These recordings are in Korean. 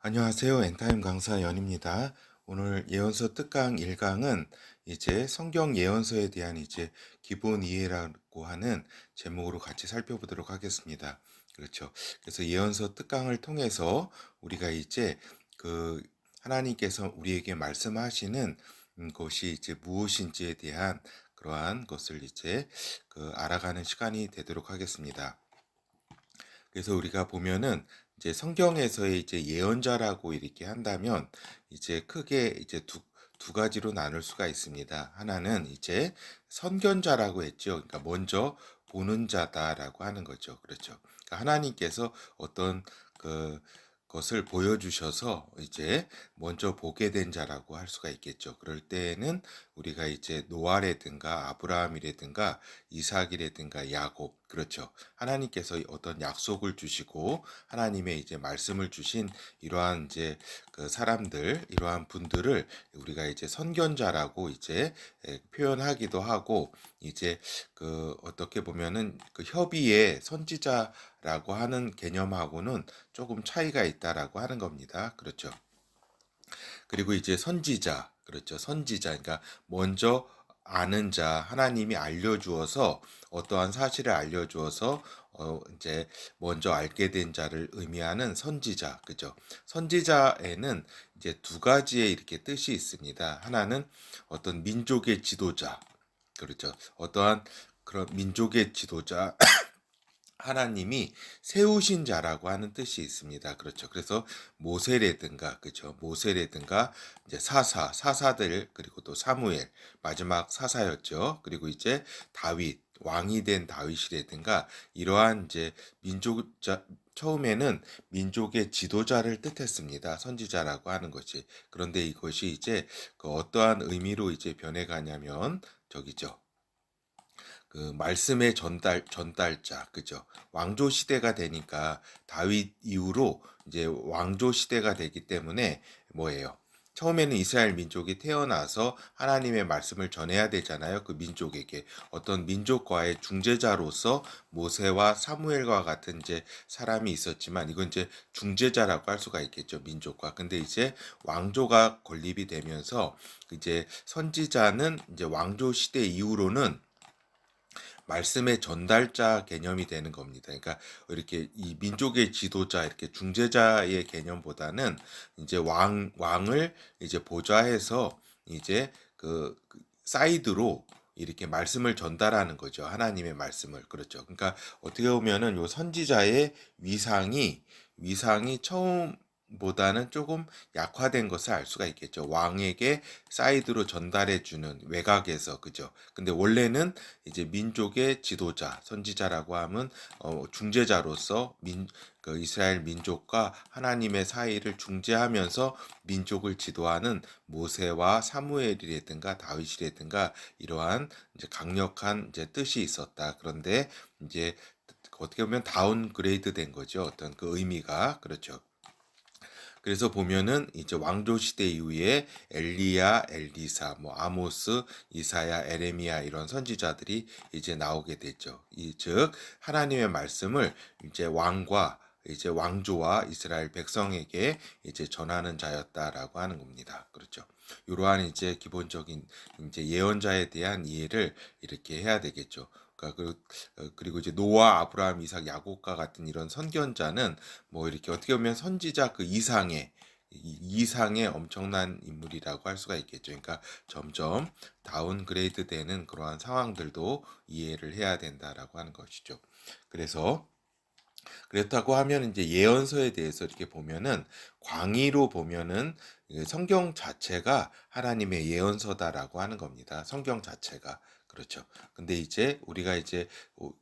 안녕하세요. 엔타임 강사 연입니다. 오늘 예언서 특강 1강은 이제 성경 예언서에 대한 이제 기본 이해라고 하는 제목으로 같이 살펴보도록 하겠습니다. 그렇죠. 그래서 예언서 특강을 통해서 우리가 이제 그 하나님께서 우리에게 말씀하시는 것이 이제 무엇인지에 대한 그러한 것을 이제 알아가는 시간이 되도록 하겠습니다. 그래서 우리가 보면은 이제 성경에서의 이제 예언자라고 이렇게 한다면 이제 크게 이제 두 가지로 나눌 수가 있습니다. 하나는 이제 선견자라고 했죠. 그러니까 먼저 보는 자다라고 하는 거죠. 그렇죠. 그러니까 하나님께서 어떤 그 것을 보여주셔서 이제 먼저 보게 된 자라고 할 수가 있겠죠. 그럴 때에는 우리가 이제 노아라든가 아브라함이라든가 이삭이라든가 야곱, 그렇죠. 하나님께서 어떤 약속을 주시고 하나님의 이제 말씀을 주신 이러한 이제 그 사람들, 이러한 분들을 우리가 이제 선견자라고 이제 표현하기도 하고, 이제 어떻게 보면은 그 협의의 선지자라고 하는 개념하고는 조금 차이가 있다라고 하는 겁니다. 그렇죠. 그리고 이제 선지자, 그렇죠. 선지자, 그러니까 먼저 아는 자, 하나님이 알려주어서 어떠한 사실을 알려주어서 이제 먼저 알게 된 자를 의미하는 선지자, 그죠? 선지자에는 이제 두 가지의 이렇게 뜻이 있습니다. 하나는 어떤 민족의 지도자, 그렇죠. 어떠한 그런 민족의 지도자, 하나님이 세우신 자라고 하는 뜻이 있습니다. 그렇죠. 그래서 모세라든가, 그죠. 모세라든가, 이제 사사들, 그리고 또 사무엘, 마지막 사사였죠. 그리고 이제 다윗, 왕이 된 다윗이라든가, 이러한 이제 처음에는 민족의 지도자를 뜻했습니다. 선지자라고 하는 것이. 그런데 이것이 이제 어떠한 의미로 이제 변해가냐면, 저기죠. 그 말씀의 전달자, 그죠? 왕조 시대가 되니까 다윗 이후로 이제 왕조 시대가 되기 때문에 뭐예요? 처음에는 이스라엘 민족이 태어나서 하나님의 말씀을 전해야 되잖아요. 그 민족에게 어떤 민족과의 중재자로서 모세와 사무엘과 같은 이제 사람이 있었지만 이건 이제 중재자라고 할 수가 있겠죠. 민족과. 근데 이제 왕조가 건립이 되면서 이제 선지자는 이제 왕조 시대 이후로는 말씀의 전달자 개념이 되는 겁니다. 그러니까 이렇게 이 민족의 지도자, 이렇게 중재자의 개념보다는 이제 왕을 이제 보좌해서 이제 사이드로 이렇게 말씀을 전달하는 거죠. 하나님의 말씀을. 그렇죠. 그러니까 어떻게 보면은 요 선지자의 위상이 처음보다는 조금 약화된 것을 알 수가 있겠죠. 왕에게 사이드로 전달해 주는 외곽에서, 그죠. 근데 원래는 이제 민족의 지도자, 선지자라고 하면 중재자로서 이스라엘 민족과 하나님의 사이를 중재하면서 민족을 지도하는 모세와 사무엘이라든가 다윗이라든가 이러한 이제 강력한 이제 뜻이 있었다. 그런데 이제 어떻게 보면 다운그레이드 된 거죠. 어떤 그 의미가. 그렇죠. 그래서 보면은 이제 왕조 시대 이후에 엘리야, 엘리사, 뭐 아모스, 이사야, 에레미야 이런 선지자들이 이제 나오게 됐죠. 즉 하나님의 말씀을 이제 왕과 이제 왕조와 이스라엘 백성에게 이제 전하는 자였다라고 하는 겁니다. 그렇죠. 이러한 이제 기본적인 이제 예언자에 대한 이해를 이렇게 해야 되겠죠. 그러니까 그리고 이제 노아, 아브라함, 이삭, 야곱과 같은 이런 선견자는 뭐 이렇게 어떻게 보면 선지자 그 이상의 엄청난 인물이라고 할 수가 있겠죠. 그러니까 점점 다운그레이드 되는 그러한 상황들도 이해를 해야 된다라고 하는 것이죠. 그래서 그렇다고 하면 이제 예언서에 대해서 이렇게 보면은 광의로 보면은 성경 자체가 하나님의 예언서다라고 하는 겁니다. 성경 자체가. 그렇죠. 근데 이제 우리가 이제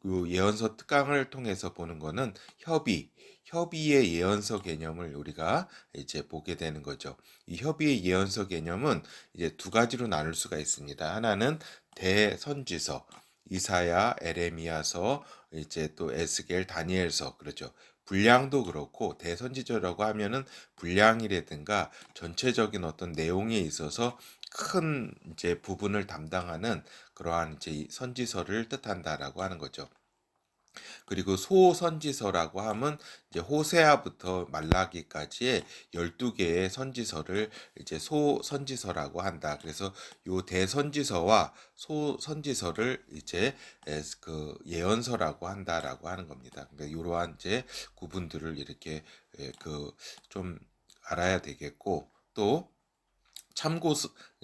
요 예언서 특강을 통해서 보는 거는 협의의 예언서 개념을 우리가 이제 보게 되는 거죠. 이 협의의 예언서 개념은 이제 두 가지로 나눌 수가 있습니다. 하나는 대선지서, 이사야, 에레미야서, 이제 또 에스겔, 다니엘서, 그렇죠. 분량도 그렇고 대선지자라고 하면은 분량이라든가 전체적인 어떤 내용에 있어서 큰 이제 부분을 담당하는 그러한 이제 선지서를 뜻한다라고 하는 거죠. 그리고 소선지서라고 하면 이제 호세아부터 말라기까지의 12개의 선지서를 이제 소선지서라고 한다. 그래서 요 대선지서와 소선지서를 이제 그 예언서라고 한다라고 하는 겁니다. 그러니까 이러한 이제 구분들을 이렇게 그 좀 알아야 되겠고, 또 참고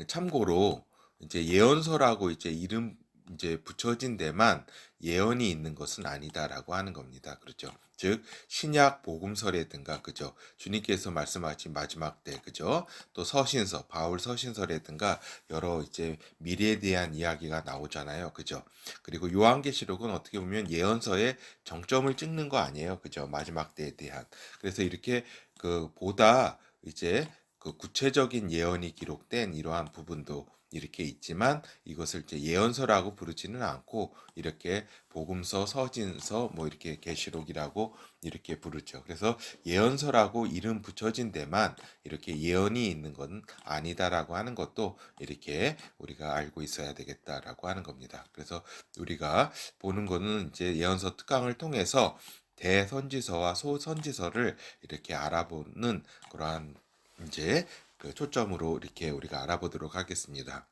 참고로 이제 예언서라고 이제 이름 이제 붙여진 데만 예언이 있는 것은 아니다라고 하는 겁니다. 그렇죠? 즉 신약 복음서라든가 그죠? 주님께서 말씀하신 마지막 때 그죠? 또 서신서, 바울 서신서라든가 여러 이제 미래에 대한 이야기가 나오잖아요. 그죠? 그리고 요한계시록은 어떻게 보면 예언서의 정점을 찍는 거 아니에요. 그죠? 마지막 때에 대한. 그래서 이렇게 그 보다 이제 그 구체적인 예언이 기록된 이러한 부분도 이렇게 있지만 이것을 이제 예언서라고 부르지는 않고 이렇게 복음서, 서신서, 뭐 이렇게 계시록이라고 이렇게 부르죠. 그래서 예언서라고 이름 붙여진 데만 이렇게 예언이 있는 건 아니다라고 하는 것도 이렇게 우리가 알고 있어야 되겠다라고 하는 겁니다. 그래서 우리가 보는 거는 이제 예언서 특강을 통해서 대선지서와 소선지서를 이렇게 알아보는 그러한 이제 그 초점으로 이렇게 우리가 알아보도록 하겠습니다.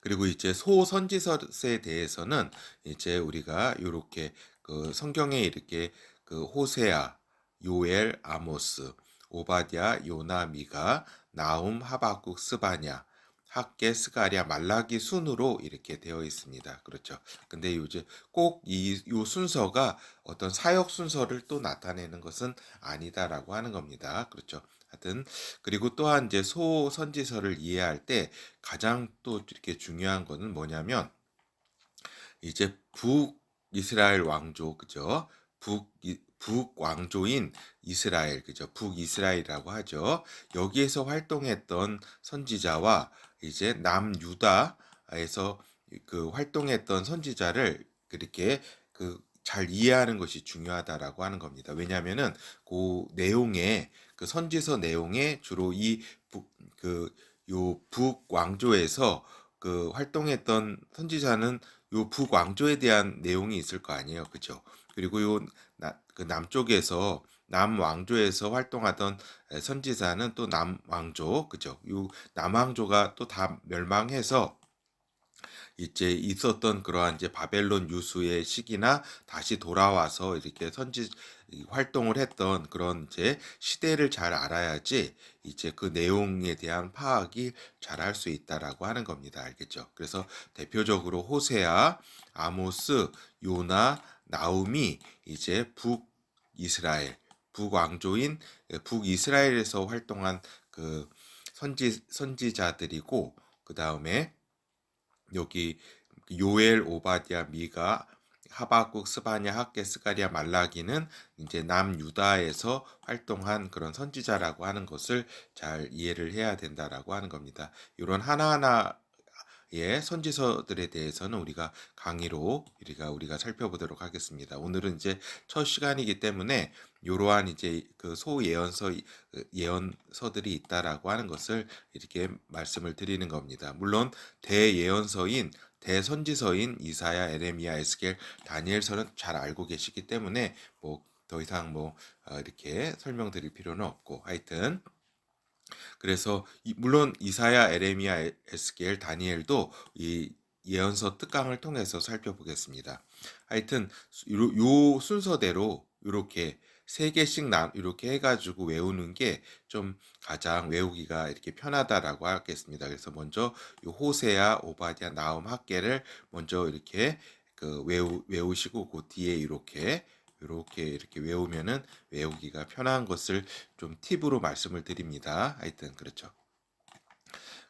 그리고 이제 소선지서에 대해서는 이제 우리가 이렇게 그 성경에 이렇게 그 호세아, 요엘, 아모스, 오바댜, 요나, 미가, 나움, 하박국, 스바냐, 학개, 스가랴, 말라기 순으로 이렇게 되어 있습니다. 그렇죠. 근데 요즘 꼭 요 순서가 어떤 사역 순서를 또 나타내는 것은 아니다라고 하는 겁니다. 그렇죠. 하여튼 그리고 또한 이제 소선지서를 이해할 때 가장 또 이렇게 중요한 거는 뭐냐면 이제 북이스라엘 왕조 그죠? 북왕조인 이스라엘 그죠? 북이스라엘이라고 하죠. 여기에서 활동했던 선지자와 이제 남유다에서 그 활동했던 선지자를 그렇게 그 잘 이해하는 것이 중요하다라고 하는 겁니다. 왜냐하면은 그 내용에 그 선지서 내용에 주로 이 요 북왕조에서 그 활동했던 선지자는 요 북왕조에 대한 내용이 있을 거 아니에요. 그죠? 그리고 그 남쪽에서 남왕조에서 활동하던 선지자는 또 남왕조, 그죠? 요 남왕조가 또 다 멸망해서 이제 있었던 그러한 이제 바벨론 유수의 시기나 다시 돌아와서 이렇게 활동을 했던 그런 이제 시대를 잘 알아야지 이제 그 내용에 대한 파악이 잘 할 수 있다라고 하는 겁니다. 알겠죠? 그래서 대표적으로 호세아, 아모스, 요나, 나움이 이제 북왕조인 북이스라엘에서 활동한 그 선지자들이고 그 다음에 여기 요엘, 오바댜, 미가, 하박국, 스바냐, 학개, 스가랴, 말라기는 이제 남유다에서 활동한 그런 선지자라고 하는 것을 잘 이해를 해야 된다라고 하는 겁니다. 이런 하나하나 의 선지서들에 대해서는 우리가 강의로 우리가 살펴보도록 하겠습니다. 오늘은 이제 첫 시간이기 때문에 이러한 이제 그 예언서들이 있다라고 하는 것을 이렇게 말씀을 드리는 겁니다. 물론 대예언서인 대선지서인 이사야, 에레미야, 에스겔, 다니엘서는 잘 알고 계시기 때문에 뭐 더 이상 이렇게 설명드릴 필요는 없고 하여튼 그래서 물론 이사야, 에레미야, 에스겔, 다니엘도 이 예언서 특강을 통해서 살펴보겠습니다. 하여튼 요 순서대로 이렇게 세 개씩 이렇게 해가지고 외우는 게 좀 가장 외우기가 이렇게 편하다라고 하겠습니다. 그래서 먼저 요 호세아, 오바댜, 나움, 학개를 먼저 이렇게 그 외우시고 그 뒤에 이렇게 외우면은 외우기가 편한 것을 좀 팁으로 말씀을 드립니다. 하여튼 그렇죠.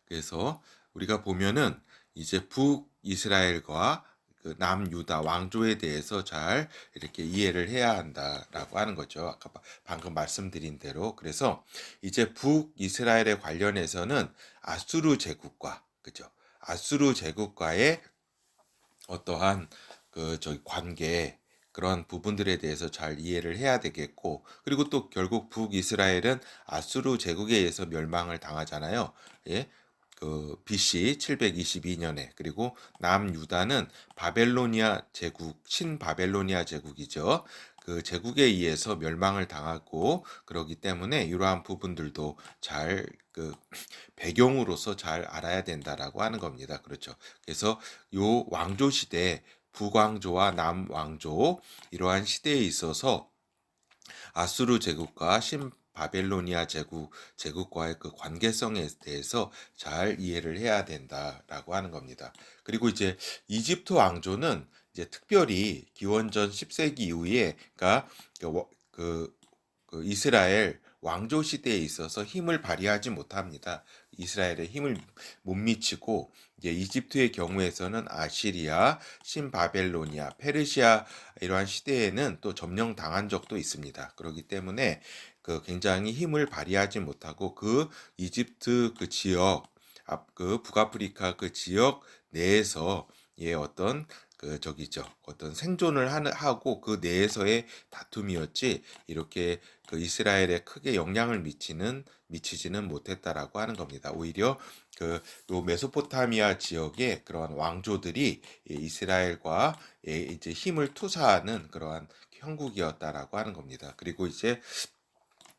그래서 우리가 보면은 이제 북이스라엘과 그 남유다 왕조에 대해서 잘 이렇게 이해를 해야 한다라고 하는 거죠. 아까 방금 말씀드린 대로. 그래서 이제 북이스라엘에 관련해서는 아수르 제국과 그죠? 아수르 제국과의 어떠한 그 저기 관계 그런 부분들에 대해서 잘 이해를 해야 되겠고 그리고 또 결국 북이스라엘은 아수르 제국에 의해서 멸망을 당하잖아요. 예. 그 BC 722년에, 그리고 남유다는 바벨로니아 제국, 신바벨로니아 제국이죠. 그 제국에 의해서 멸망을 당하고 그러기 때문에 이러한 부분들도 잘 배경으로서 잘 알아야 된다라고 하는 겁니다. 그렇죠. 그래서 요 왕조 시대, 북왕조와 남왕조, 이러한 시대에 있어서 아수르 제국과 신바벨로니아 제국과의 그 관계성에 대해서 잘 이해를 해야 된다라고 하는 겁니다. 그리고 이제 이집트 왕조는 이제 특별히 기원전 10세기 이후에, 그러니까 그 이스라엘 왕조 시대에 있어서 힘을 발휘하지 못합니다. 이스라엘의 힘을 못 미치고, 이제 이집트의 경우에서는 아시리아, 신바벨로니아, 페르시아, 이러한 시대에는 또 점령당한 적도 있습니다. 그렇기 때문에 그 굉장히 힘을 발휘하지 못하고, 그 이집트 그 지역, 그 북아프리카 그 지역 내에서 예 어떤 어떤 생존을 하고 그 내에서의 다툼이었지, 이렇게 그 이스라엘에 크게 영향을 미치지는 못했다라고 하는 겁니다. 오히려 요 메소포타미아 지역의 그러한 왕조들이 이스라엘과 이제 힘을 투사하는 그러한 형국이었다라고 하는 겁니다. 그리고 이제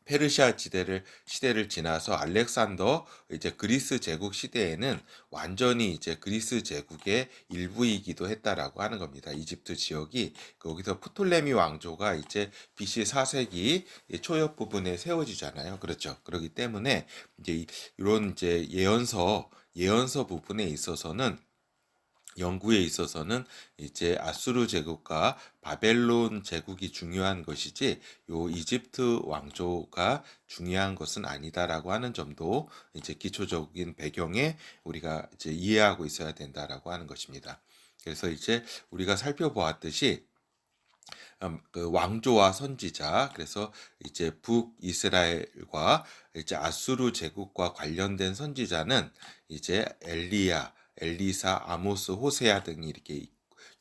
페르시아 시대를 지나서 알렉산더 이제 그리스 제국 시대에는 완전히 이제 그리스 제국의 일부이기도 했다라고 하는 겁니다. 이집트 지역이 거기서 프톨레미 왕조가 이제 BC 4세기 초엽 부분에 세워지잖아요. 그렇죠. 그렇기 때문에 이제 이런 이제 예언서 부분에 있어서는, 연구에 있어서는 이제 아수르 제국과 바벨론 제국이 중요한 것이지 요 이집트 왕조가 중요한 것은 아니다라고 하는 점도 이제 기초적인 배경에 우리가 이제 이해하고 있어야 된다라고 하는 것입니다. 그래서 이제 우리가 살펴보았듯이 그 왕조와 선지자, 그래서 이제 북이스라엘과 이제 아수르 제국과 관련된 선지자는 이제 엘리야, 엘리사, 아모스, 호세아 등이 이렇게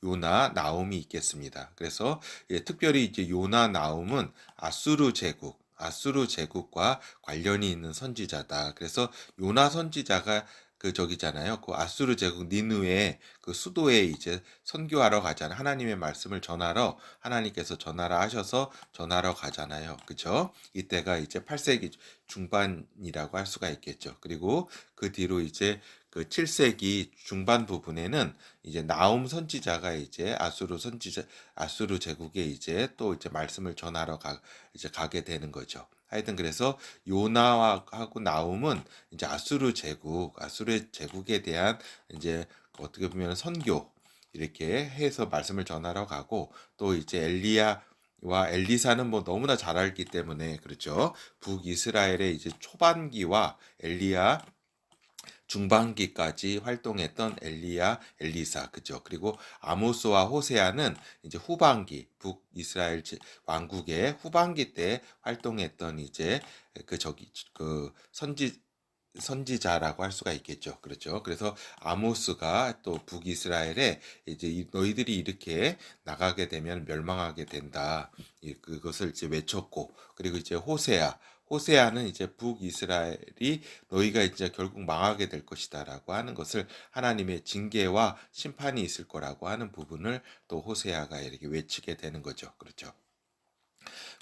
요나, 나움이 있겠습니다. 그래서 특별히 이제 요나, 나움은 아수르 제국과 관련이 있는 선지자다. 그래서 요나 선지자가 그 저기잖아요. 그 아수르 제국 니느웨 그 수도에 이제 선교하러 가잖아요. 하나님의 말씀을 전하러, 하나님께서 전하라 하셔서 전하러 가잖아요. 그죠? 이때가 이제 8세기 중반이라고 할 수가 있겠죠. 그리고 그 뒤로 이제 그 7세기 중반 부분에는 이제 나움 선지자가 이제 아수르 제국에 이제 또 이제 말씀을 전하러 이제 가게 되는 거죠. 하여튼 그래서 요나하고 나움은 이제 아수르 제국에 대한 이제 어떻게 보면 선교, 이렇게 해서 말씀을 전하러 가고, 또 이제 엘리야와 엘리사는 뭐 너무나 잘 알기 때문에 그렇죠. 북이스라엘의 이제 초반기와 엘리야 중반기까지 활동했던 엘리사, 그죠? 그리고 아모스와 호세아는 이제 후반기, 북이스라엘 왕국의 후반기 때 활동했던 이제 그 선지자라고 할 수가 있겠죠. 그렇죠. 그래서 아모스가 또 북이스라엘에 이제 너희들이 이렇게 나가게 되면 멸망하게 된다. 그것을 이제 외쳤고, 그리고 이제 호세아는 이제 북이스라엘이 너희가 이제 결국 망하게 될 것이다라고 하는 것을, 하나님의 징계와 심판이 있을 거라고 하는 부분을 또 호세아가 이렇게 외치게 되는 거죠. 그렇죠.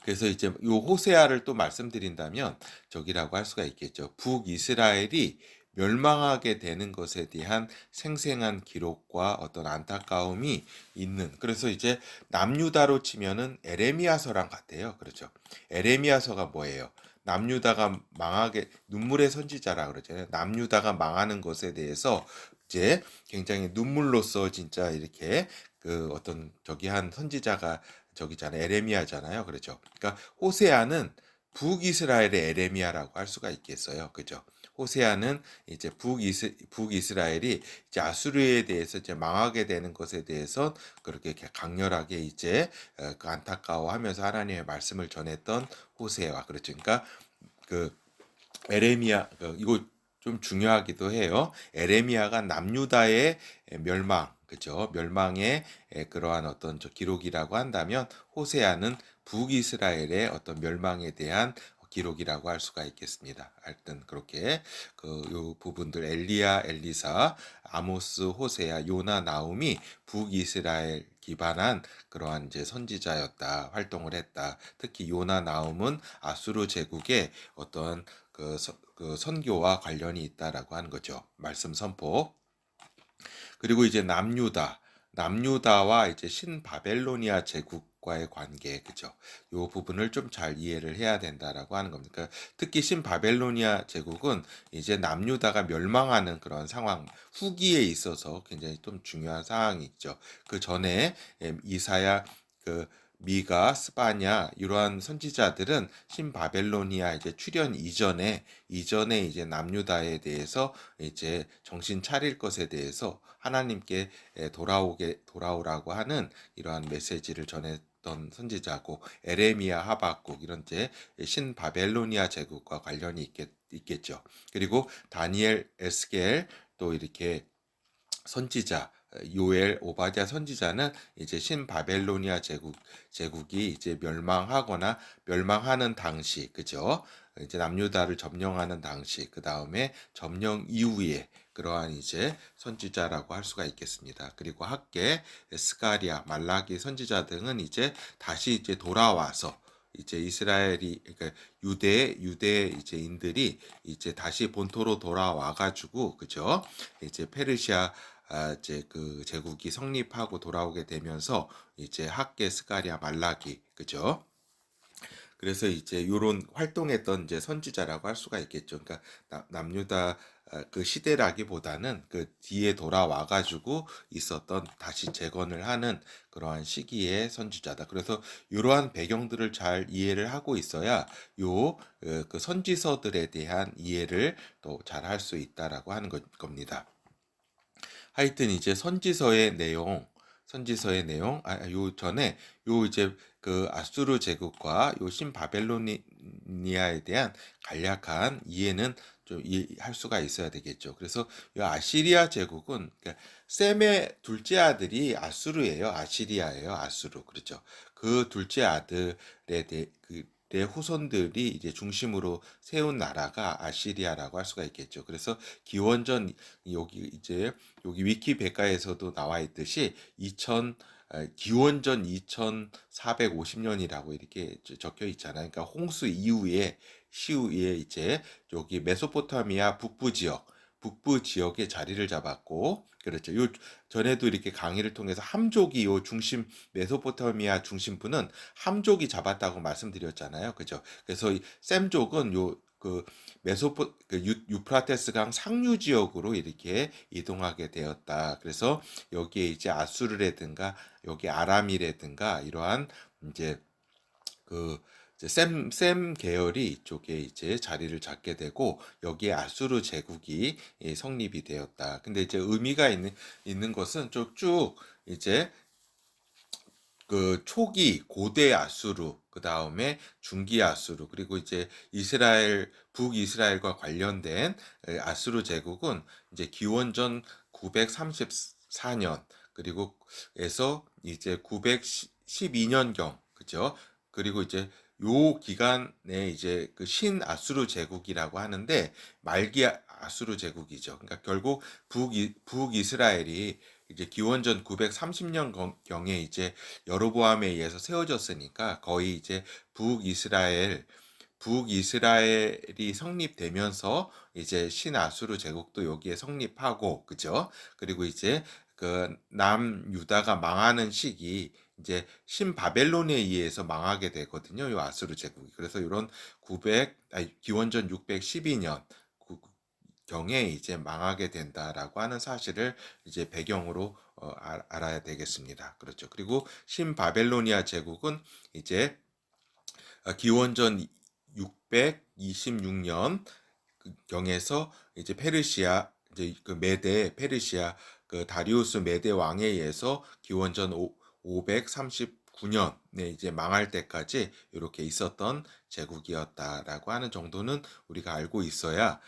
그래서 이제 요 호세아를 또 말씀드린다면 저기라고 할 수가 있겠죠. 북이스라엘이 멸망하게 되는 것에 대한 생생한 기록과 어떤 안타까움이 있는, 그래서 이제 남유다로 치면은 에레미야서랑 같아요. 그렇죠. 에레미야서가 뭐예요? 남유다가 망하게, 눈물의 선지자라 그러잖아요. 남유다가 망하는 것에 대해서 이제 굉장히 눈물로써 진짜 이렇게 그 어떤 저기 한 선지자가 저기잖아요. 에레미야잖아요. 그렇죠. 그러니까 호세아는 북이스라엘의 에레미야라고 할 수가 있겠어요. 그죠? 호세아는 이제 북이스라엘이 이제 아수르에 대해서 이제 망하게 되는 것에 대해서 그렇게 강렬하게 이제 그 안타까워하면서 하나님의 말씀을 전했던 호세아. 그렇죠. 그러니까 그 에레미야, 이거 좀 중요하기도 해요. 에레미야가 남유다의 멸망, 그죠? 멸망의 그러한 어떤 기록이라고 한다면, 호세아는 북이스라엘의 어떤 멸망에 대한 기록이라고 할 수가 있겠습니다. 하여튼 그렇게 요 부분들 엘리야, 엘리사, 아모스, 호세야, 요나, 나움이 북이스라엘 기반한 그러한 이제 선지자였다, 활동을 했다. 특히 요나, 나움은 아수르 제국의 어떤 그 선교와 관련이 있다라고 하는 거죠. 말씀 선포. 그리고 이제 남유다와 이제 신바벨로니아 제국과의 관계, 그죠? 요 부분을 좀 잘 이해를 해야 된다라고 하는 겁니다. 그러니까 특히 신바벨로니아 제국은 이제 남유다가 멸망하는 그런 상황, 후기에 있어서 굉장히 좀 중요한 상황이 있죠. 그 전에 이사야, 그 미가, 스바냐 이러한 선지자들은 신바벨로니아 이제 출현 이전에 이제 남유다에 대해서 이제 정신 차릴 것에 대해서 하나님께 돌아오라고 하는 이러한 메시지를 전했던 선지자고, 에레미야, 하박국 이런 제 신바벨로니아 제국과 관련이 있겠죠. 그리고 다니엘, 에스겔 또 이렇게 선지자 요엘, 오바댜 선지자는 이제 신바벨로니아 제국이 이제 멸망하거나 멸망하는 당시, 그죠? 이제 남유다를 점령하는 당시, 그 다음에 점령 이후에 그러한 이제 선지자라고 할 수가 있겠습니다. 그리고 학계, 스가랴, 말라기 선지자 등은 이제 다시 이제 돌아와서 이제 이스라엘이, 그러니까 유대 이제인들이 이제 다시 본토로 돌아와 가지고, 그죠? 이제 페르시아 이제 그 제국이 성립하고 돌아오게 되면서 이제 학계, 스가랴, 말라기, 그죠? 그래서 이제 요런 활동했던 이제 선지자라고 할 수가 있겠죠. 그러니까 남유다 그 시대라기보다는 그 뒤에 돌아와 가지고 있었던, 다시 재건을 하는 그러한 시기의 선지자다. 그래서 이러한 배경들을 잘 이해를 하고 있어야 그 선지서들에 대한 이해를 또 잘 할 수 있다라고 하는 겁니다. 하여튼 이제 선지서의 내용, 요 전에 요 이제 그 아수르 제국과 요 신바벨로니아에 대한 간략한 이해는 좀 이해할 수가 있어야 되겠죠. 그래서 요 아시리아 제국은, 그러니까 셈의 둘째 아들이 아수르예요. 아시리아예요. 아수르. 그렇죠. 그 둘째 아들에 의 후손들이 이제 중심으로 세운 나라가 아시리아라고 할 수가 있겠죠. 그래서 기원전, 여기 위키백과에서도 나와 있듯이 기원전 2450년이라고 이렇게 적혀 있잖아요. 그러니까 홍수 시후에 이제 여기 메소포타미아 북부 지역에 자리를 잡았고, 그렇죠. 요 전에도 이렇게 강의를 통해서 함족이 요 중심, 메소포타미아 중심부는 함족이 잡았다고 말씀드렸잖아요. 그죠? 그래서 이 셈족은 유프라테스 강 상류 지역으로 이렇게 이동하게 되었다. 그래서 여기에 이제 아수르라든가 여기 아람이라든가 이러한 이제 그 셈 계열이 이쪽에 이제 자리를 잡게 되고, 여기에 아수르 제국이 성립이 되었다. 근데 이제 의미가 있는 것은 쭉 이제 그 초기 고대 아수르, 그 다음에 중기 아수르, 그리고 이제 북이스라엘과 관련된 아수르 제국은 이제 기원전 934년 그리고 에서 이제 912년경, 그죠? 그리고 이제 요 기간에 이제 그 신아수르 제국이라고 하는데 말기 아수르 제국이죠. 그러니까 결국 북이스라엘이 이제 기원전 930년 경에 이제 여로보암에 의해서 세워졌으니까 거의 이제 북이스라엘이 성립되면서 이제 신아수르 제국도 여기에 성립하고, 그죠? 그리고 이제 그 남유다가 망하는 시기, 이제 신바벨론에 의해서 망하게 되거든요. 요 아수르 제국이. 그래서 이런 기원전 612년 경에 이제 망하게 된다라고 하는 사실을 이제 배경으로 알아야 되겠습니다. 그렇죠. 그리고 신바벨로니아 제국은 이제 기원전 626년 경에서 이제 페르시아, 이제 그 메데 페르시아 그 다리우스 메데 왕에 의해서 기원전 539년에 이제 망할 때까지 이렇게 있었던 제국이었다라고 하는 정도는 우리가 알고 있어야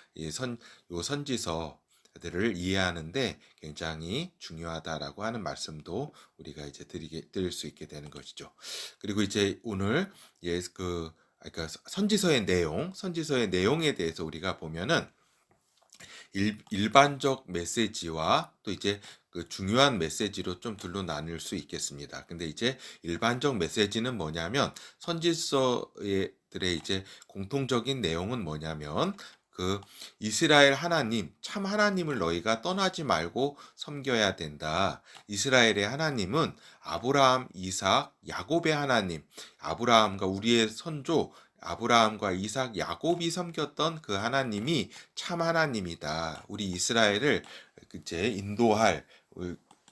요 선지서들을 이해하는데 굉장히 중요하다라고 하는 말씀도 우리가 이제 드릴 수 있게 되는 것이죠. 그리고 이제 오늘 그러니까 선지서의 내용에 대해서 우리가 보면은 일반적 메시지와 또 이제 그 중요한 메시지로 좀 둘로 나눌 수 있겠습니다. 근데 이제 일반적 메시지는 뭐냐면 선지서들의 이제 공통적인 내용은 뭐냐면 그 이스라엘 하나님, 참 하나님을 너희가 떠나지 말고 섬겨야 된다. 이스라엘의 하나님은 아브라함, 이삭, 야곱의 하나님, 아브라함과 우리의 선조 아브라함과 이삭, 야곱이 섬겼던 그 하나님이 참 하나님이다. 우리 이스라엘을 이제 인도할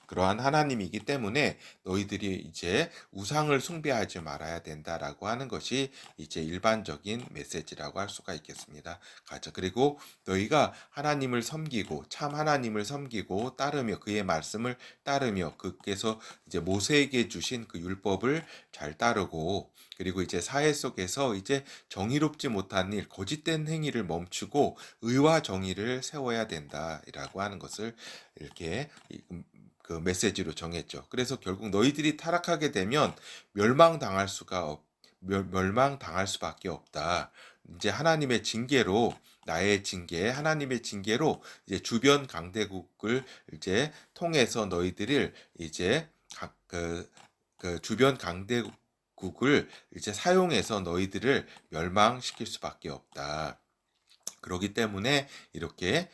그러한 하나님이기 때문에 너희들이 이제 우상을 숭배하지 말아야 된다라고 하는 것이 이제 일반적인 메시지라고 할 수가 있겠습니다. 가자. 그리고 너희가 하나님을 섬기고 참 하나님을 섬기고 따르며 그의 말씀을 따르며 그께서 이제 모세에게 주신 그 율법을 잘 따르고 그리고 이제 사회 속에서 이제 정의롭지 못한 일, 거짓된 행위를 멈추고 의와 정의를 세워야 된다라고 하는 것을 이렇게 그 메시지로 정했죠. 그래서 결국 너희들이 타락하게 되면 멸망당할 수가 멸망당할 수밖에 없다. 이제 하나님의 징계로 나의 징계, 하나님의 징계로 이제 주변 강대국을 이제 통해서 너희들을 이제 그 주변 강대국을 이제 사용해서 너희들을 멸망시킬 수밖에 없다. 그러기 때문에 이렇게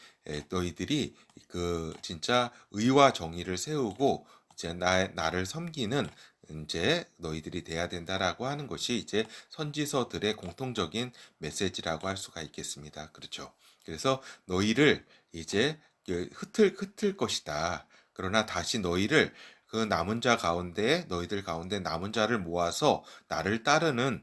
너희들이 그 진짜 의와 정의를 세우고 이제 나를 섬기는 이제 너희들이 돼야 된다라고 하는 것이 이제 선지서들의 공통적인 메시지라고 할 수가 있겠습니다. 그렇죠. 그래서 너희를 이제 흩을 것이다. 그러나 다시 너희를 그 남은 자 가운데 너희들 가운데 남은 자를 모아서 나를 따르는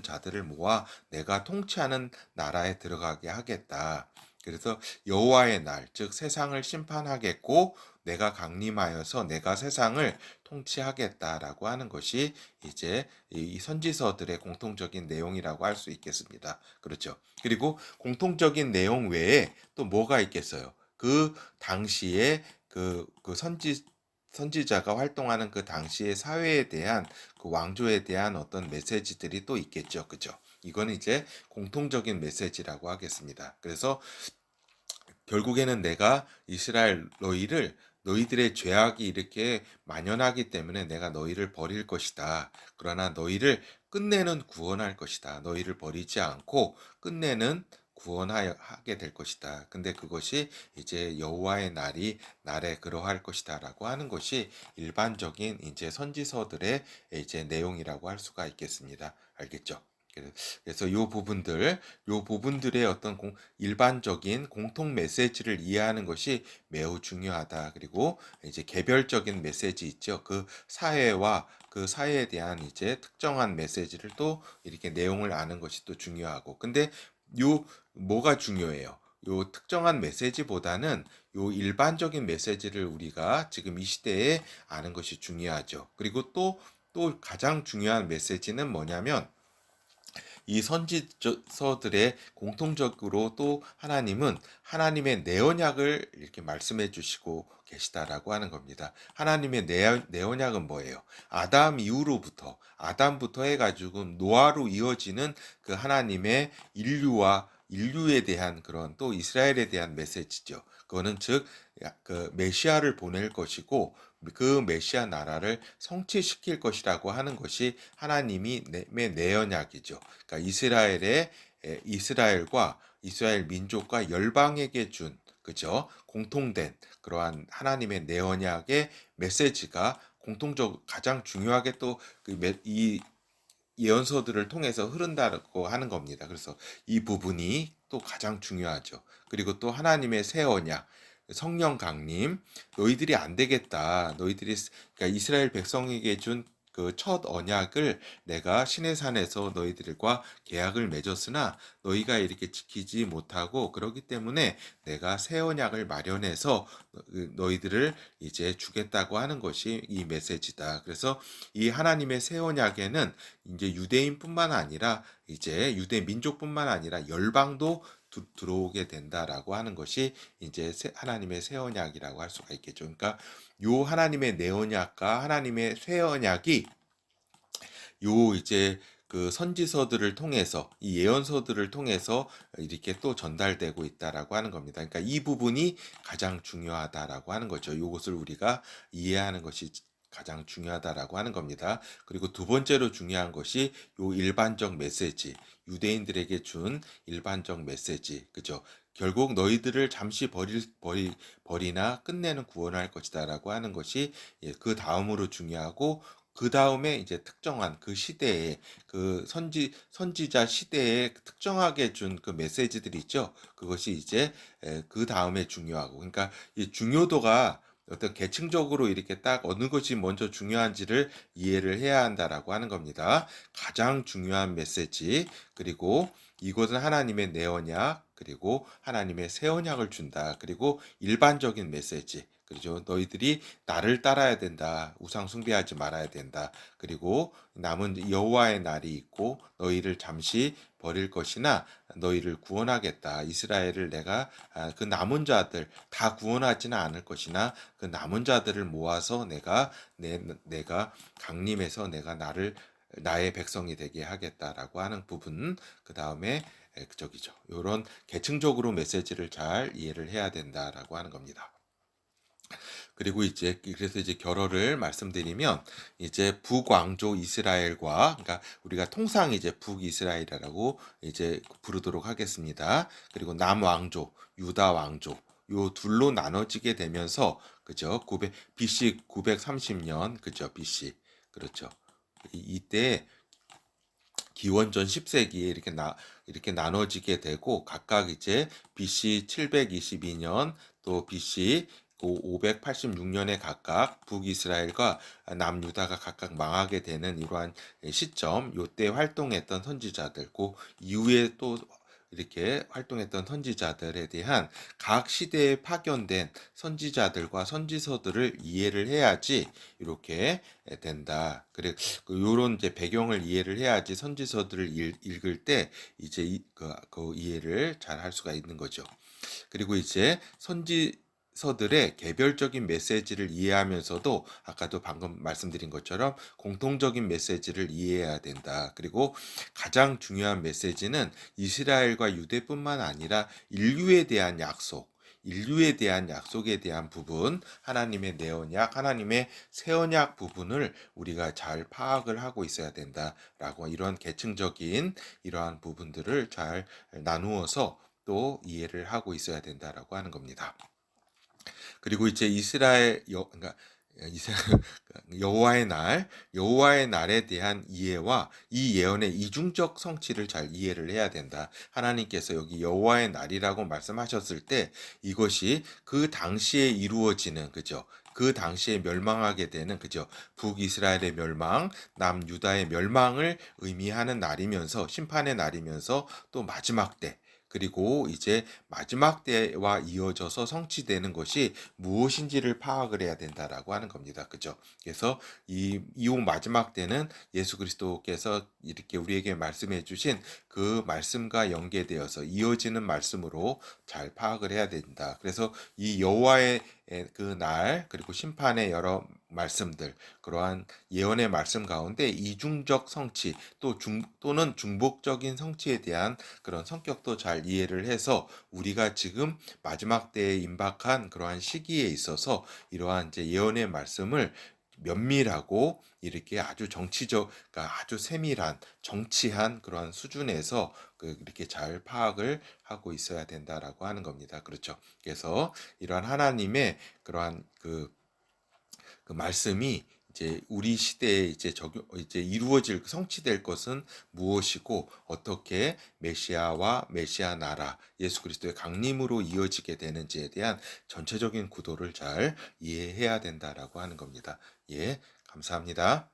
자들을 모아 내가 통치하는 나라에 들어가게 하겠다. 그래서 여호와의 날, 즉 세상을 심판하겠고 내가 강림하여서 내가 세상을 통치하겠다라고 하는 것이 이제 이 선지서들의 공통적인 내용이라고 할 수 있겠습니다. 그렇죠. 그리고 공통적인 내용 외에 또 뭐가 있겠어요? 그 당시에 그 선지자가 활동하는 그 당시의 사회에 대한 그 왕조에 대한 어떤 메시지들이 또 있겠죠. 그죠? 이거는 이제 공통적인 메시지라고 하겠습니다. 그래서 결국에는 내가 이스라엘 너희들의 죄악이 이렇게 만연하기 때문에 내가 너희를 버릴 것이다. 그러나 너희를 끝내는 구원할 것이다. 너희를 버리지 않고 끝내는 구원하게 될 것이다. 근데 그것이 이제 여호와의 날에 그러할 것이다라고 하는 것이 일반적인 이제 선지서들의 이제 내용이라고 할 수가 있겠습니다. 알겠죠? 그래서 요 부분들의 어떤 일반적인 공통 메시지를 이해하는 것이 매우 중요하다. 그리고 이제 개별적인 메시지 있죠. 그 사회와 그 사회에 대한 이제 특정한 메시지를 또 이렇게 내용을 아는 것이 또 중요하고. 근데 요 뭐가 중요해요? 요 특정한 메시지보다는 요 일반적인 메시지를 우리가 지금 이 시대에 아는 것이 중요하죠. 그리고 또 가장 중요한 메시지는 뭐냐면 이 선지서들의 공통적으로 또 하나님은 하나님의 내 언약을 이렇게 말씀해 주시고 계시다라고 하는 겁니다. 하나님의 내 언약은 뭐예요? 아담부터 해가지고 노아로 이어지는 그 하나님의 인류에 대한 그런 또 이스라엘에 대한 메시지죠. 그거는 즉 그 메시아를 보낼 것이고 그 메시아 나라를 성취시킬 것이라고 하는 것이 하나님이 내 언약이죠. 그러니까 이스라엘과 이스라엘 민족과 열방에게 준 그죠? 공통된 그러한 하나님의 내 언약의 메시지가 공통적 가장 중요하게 또이 예언서들을 통해서 흐른다고 하는 겁니다. 그래서 이 부분이 또 가장 중요하죠. 그리고 또 하나님의 새 언약, 성령 강림, 너희들이 안 되겠다. 그러니까 이스라엘 백성에게 준 그 첫 언약을 내가 시내산에서 너희들과 계약을 맺었으나 너희가 이렇게 지키지 못하고 그러기 때문에 내가 새 언약을 마련해서 너희들을 이제 주겠다고 하는 것이 이 메시지다. 그래서 이 하나님의 새 언약에는 이제 유대인뿐만 아니라 이제 유대 민족뿐만 아니라 열방도 들어오게 된다라고 하는 것이 이제 하나님의 새 언약이라고 할 수가 있겠죠. 그러니까 요 하나님의 내 언약과 하나님의 새 언약이 요 이제 그 선지서들을 통해서 이 예언서들을 통해서 이렇게 또 전달되고 있다라고 하는 겁니다. 그러니까 이 부분이 가장 중요하다라고 하는 거죠. 이것을 우리가 이해하는 것이 가장 중요하다라고 하는 겁니다. 그리고 두 번째로 중요한 것이 요 일반적 메시지, 유대인들에게 준 일반적 메시지, 그죠? 결국 너희들을 잠시 버리나 끝내는 구원할 것이다라고 하는 것이 그 다음으로 중요하고, 그 다음에 이제 특정한 그 시대에 그 선지자 시대에 특정하게 준 그 메시지들이 있죠. 그것이 이제 그 다음에 중요하고, 그러니까 이 중요도가 어떤 계층적으로 이렇게 딱 어느 것이 먼저 중요한지를 이해를 해야 한다라고 하는 겁니다. 가장 중요한 메시지, 그리고 이것은 하나님의 내 언약, 그리고 하나님의 새 언약을 준다. 그리고 일반적인 메시지, 그렇죠. 너희들이 나를 따라야 된다. 우상 숭배하지 말아야 된다. 그리고 남은 여호와의 날이 있고 너희를 잠시 버릴 것이나 너희를 구원하겠다. 이스라엘을 내가 그 남은 자들 다 구원하지는 않을 것이나 그 남은 자들을 모아서 내가 강림해서 내가 나의 백성이 되게 하겠다라고 하는 부분. 그 다음에 저기죠. 이런 계층적으로 메시지를 잘 이해를 해야 된다라고 하는 겁니다. 그리고 이제 그래서 이제 결어를 말씀드리면, 이제 북왕조 이스라엘과, 그러니까 우리가 통상 이제 북이스라엘이라고 이제 부르도록 하겠습니다. 그리고 남왕조, 유다 왕조, 요 둘로 나눠지게 되면서, 그죠? BC 930년, 그죠? BC, 그렇죠. 이때 기원전 10세기에 이렇게 나눠지게 되고, 각각 이제 BC 722년, 또 BC 586년에 각각 북이스라엘과 남유다가 각각 망하게 되는 이러한 시점, 요때 활동했던 선지자들, 그 이후에 또 이렇게 활동했던 선지자들에 대한 각 시대에 파견된 선지자들과 선지서들을 이해를 해야지 이렇게 된다. 그래, 요런 이제 배경을 이해를 해야지 선지서들을 읽을 때 이제 그 이해를 잘 할 수가 있는 거죠. 그리고 이제 선지서들의 개별적인 메시지를 이해하면서도 아까도 방금 말씀드린 것처럼 공통적인 메시지를 이해해야 된다. 그리고 가장 중요한 메시지는 이스라엘과 유대뿐만 아니라 인류에 대한 약속에 대한 부분, 하나님의 내 언약, 하나님의 새 언약 부분을 우리가 잘 파악을 하고 있어야 된다라고, 이런 계층적인 이러한 부분들을 잘 나누어서 또 이해를 하고 있어야 된다라고 하는 겁니다. 그리고 이제 그러니까 여호와의 날에 대한 이해와 이 예언의 이중적 성취를 잘 이해를 해야 된다. 하나님께서 여기 여호와의 날이라고 말씀하셨을 때 이것이 그 당시에 이루어지는, 그죠? 그 당시에 멸망하게 되는, 그죠? 북이스라엘의 멸망, 남유다의 멸망을 의미하는 날이면서, 심판의 날이면서, 또 마지막 때, 그리고 이제 마지막 때와 이어져서 성취되는 것이 무엇인지를 파악을 해야 된다라고 하는 겁니다. 그죠? 그래서 이후 마지막 때는 예수 그리스도께서 이렇게 우리에게 말씀해 주신 그 말씀과 연계되어서 이어지는 말씀으로 잘 파악을 해야 된다. 그래서 이 여호와의 그 날, 그리고 심판의 여러 말씀들, 그러한 예언의 말씀 가운데 이중적 성취, 또는 중복적인 성취에 대한 그런 성격도 잘 이해를 해서 우리가 지금 마지막 때에 임박한 그러한 시기에 있어서 이러한 이제 예언의 말씀을 면밀하고 이렇게 아주 그러니까 아주 세밀한 정치한 그러한 수준에서 이렇게 잘 파악을 하고 있어야 된다라고 하는 겁니다. 그렇죠. 그래서 이러한 하나님의 그러한 그 말씀이 이제 우리 시대에 이제 이루어질, 성취될 것은 무엇이고, 어떻게 메시아와 메시아 나라 예수 그리스도의 강림으로 이어지게 되는지에 대한 전체적인 구도를 잘 이해해야 된다라고 하는 겁니다. 예, 감사합니다.